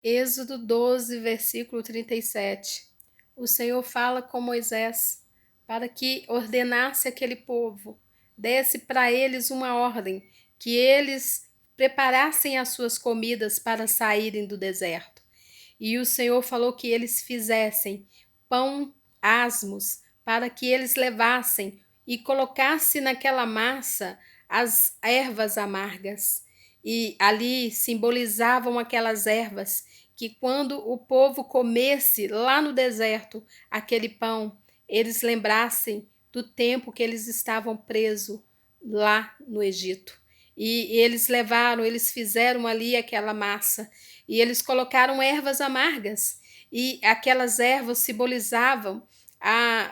Êxodo 12, versículo 37. O Senhor fala com Moisés para que ordenasse aquele povo, desse para eles uma ordem, que eles preparassem as suas comidas para saírem do deserto. E o Senhor falou que eles fizessem pão asmos, para que eles levassem e colocassem naquela massa as ervas amargas. E ali simbolizavam aquelas ervas que, quando o povo comesse lá no deserto aquele pão, eles lembrassem do tempo que eles estavam presos lá no Egito. E eles fizeram ali aquela massa e eles colocaram ervas amargas, e aquelas ervas simbolizavam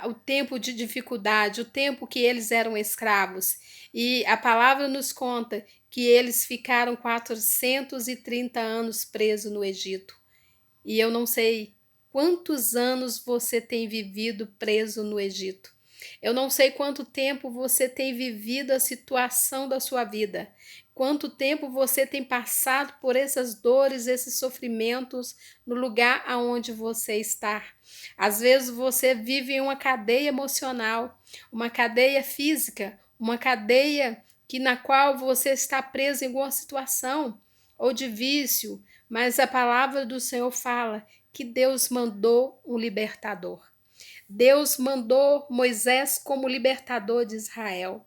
o tempo de dificuldade, o tempo que eles eram escravos. E a palavra nos conta que eles ficaram 430 anos presos no Egito. E eu não sei quantos anos você tem vivido preso no Egito. Eu não sei quanto tempo você tem vivido a situação da sua vida. Quanto tempo você tem passado por essas dores, esses sofrimentos no lugar aonde você está. Às vezes você vive em uma cadeia emocional, uma cadeia física, uma cadeia na qual você está preso em alguma situação ou de vício, mas a palavra do Senhor fala que Deus mandou um libertador. Deus mandou Moisés como libertador de Israel.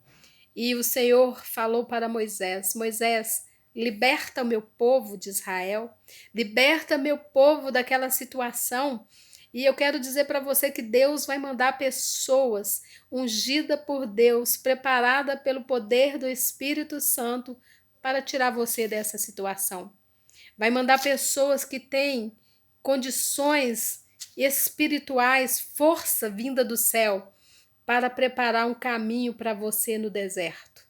E o Senhor falou para Moisés: Moisés, liberta o meu povo de Israel, liberta meu povo daquela situação. E eu quero dizer para você que Deus vai mandar pessoas ungida por Deus, preparada pelo poder do Espírito Santo para tirar você dessa situação. Vai mandar pessoas que têm condições espirituais, força vinda do céu, para preparar um caminho para você no deserto.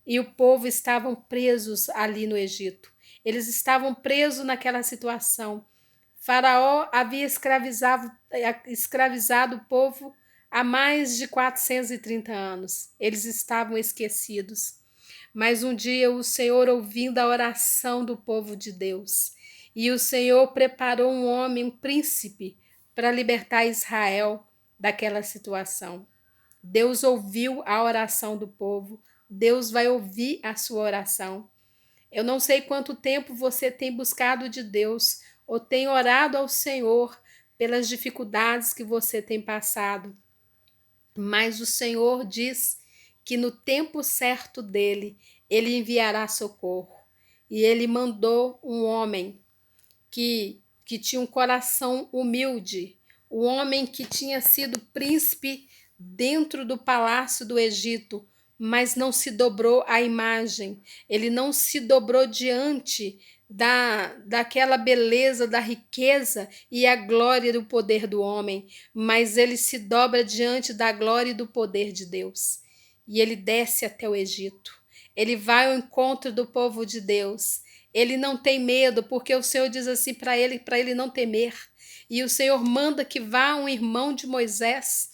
E o povo estavam presos ali no Egito. Eles estavam presos naquela situação. Faraó havia escravizado o povo há mais de 430 anos. Eles estavam esquecidos. Mas um dia o Senhor, ouvindo a oração do povo de Deus, e o Senhor preparou um homem, um príncipe, para libertar Israel daquela situação. Deus ouviu a oração do povo, Deus vai ouvir a sua oração. Eu não sei quanto tempo você tem buscado de Deus ou tem orado ao Senhor pelas dificuldades que você tem passado, mas o Senhor diz que no tempo certo dele, ele enviará socorro. E ele mandou um homem que tinha um coração humilde, o homem que tinha sido príncipe dentro do palácio do Egito, mas não se dobrou à imagem, ele não se dobrou diante daquela beleza, da riqueza e a glória do poder do homem, mas ele se dobra diante da glória e do poder de Deus. E ele desce até o Egito, ele vai ao encontro do povo de Deus. Ele não tem medo, porque o Senhor diz assim para ele não temer. E o Senhor manda que vá um irmão de Moisés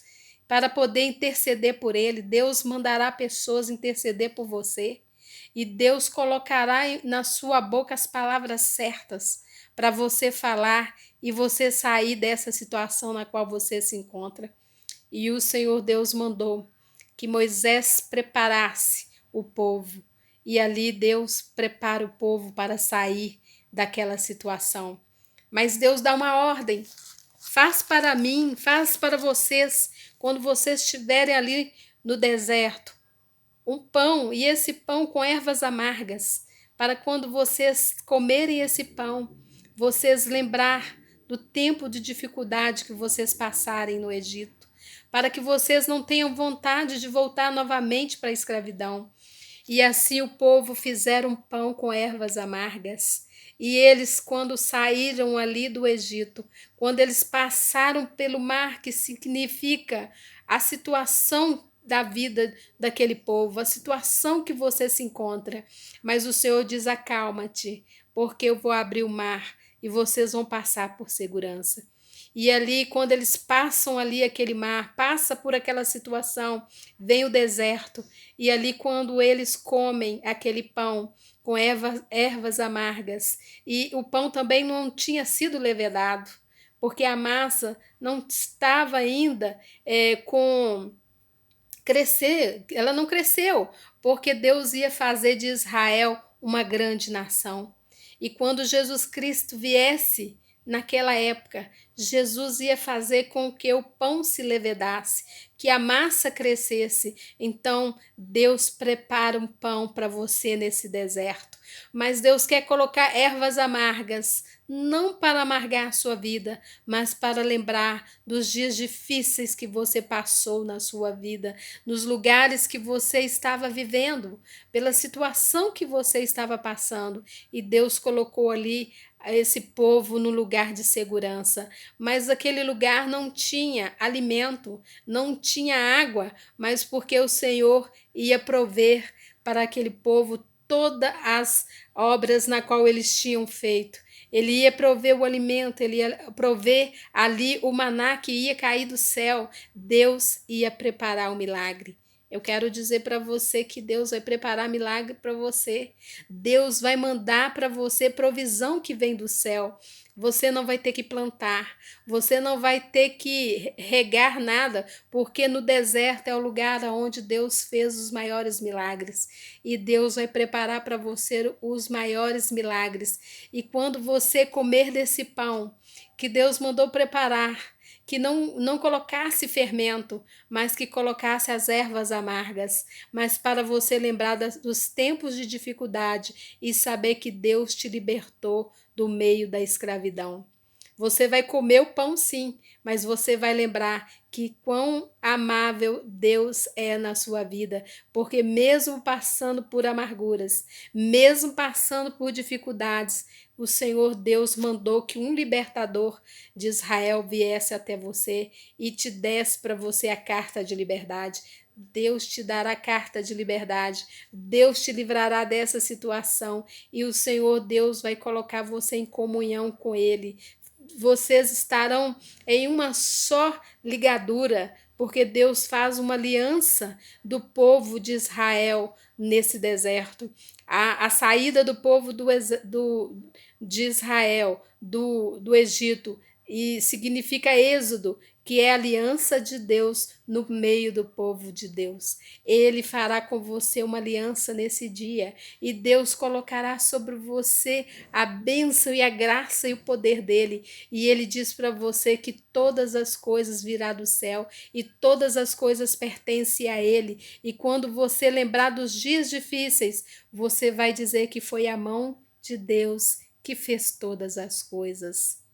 para poder interceder por ele. Deus mandará pessoas interceder por você. E Deus colocará na sua boca as palavras certas para você falar e você sair dessa situação na qual você se encontra. E o Senhor Deus mandou que Moisés preparasse o povo. E ali Deus prepara o povo para sair daquela situação. Mas Deus dá uma ordem: faz para mim, faz para vocês, quando vocês estiverem ali no deserto, um pão, e esse pão com ervas amargas, para quando vocês comerem esse pão, vocês lembrar do tempo de dificuldade que vocês passarem no Egito, para que vocês não tenham vontade de voltar novamente para a escravidão. E assim o povo fizeram pão com ervas amargas. E eles, quando saíram ali do Egito, quando eles passaram pelo mar, que significa a situação da vida daquele povo, a situação que você se encontra, mas o Senhor diz: acalma-te, porque eu vou abrir o mar e vocês vão passar por segurança. E ali, quando eles passam ali aquele mar, passa por aquela situação, vem o deserto. E ali, quando eles comem aquele pão com ervas amargas, e o pão também não tinha sido levedado, porque a massa não estava ainda com crescer, ela não cresceu, porque Deus ia fazer de Israel uma grande nação. E quando Jesus Cristo viesse naquela época, Jesus ia fazer com que o pão se levedasse, que a massa crescesse. Então, Deus prepara um pão para você nesse deserto. Mas Deus quer colocar ervas amargas, não para amargar a sua vida, mas para lembrar dos dias difíceis que você passou na sua vida, nos lugares que você estava vivendo, pela situação que você estava passando. E Deus colocou ali esse povo no lugar de segurança, mas aquele lugar não tinha alimento, não tinha água, mas porque o Senhor ia prover para aquele povo todas as obras na qual eles tinham feito. Ele ia prover o alimento, ele ia prover ali o maná que ia cair do céu. Deus ia preparar o milagre. Eu quero dizer para você que Deus vai preparar milagre para você. Deus vai mandar para você provisão que vem do céu. Você não vai ter que plantar, você não vai ter que regar nada, porque no deserto é o lugar onde Deus fez os maiores milagres. E Deus vai preparar para você os maiores milagres. E quando você comer desse pão que Deus mandou preparar, que não colocasse fermento, mas que colocasse as ervas amargas, mas para você lembrar dos tempos de dificuldade e saber que Deus te libertou do meio da escravidão. Você vai comer o pão sim, mas você vai lembrar que quão amável Deus é na sua vida, porque mesmo passando por amarguras, mesmo passando por dificuldades, o Senhor Deus mandou que um libertador de Israel viesse até você e te desse para você a carta de liberdade. Deus te dará a carta de liberdade, Deus te livrará dessa situação e o Senhor Deus vai colocar você em comunhão com Ele. Vocês estarão em uma só ligadura, porque Deus faz uma aliança do povo de Israel nesse deserto. A saída do povo de Israel do Egito e significa êxodo, que é a aliança de Deus no meio do povo de Deus. Ele fará com você uma aliança nesse dia e Deus colocará sobre você a bênção e a graça e o poder dele. E ele diz para você que todas as coisas virá do céu e todas as coisas pertencem a ele. E quando você lembrar dos dias difíceis, você vai dizer que foi a mão de Deus que fez todas as coisas.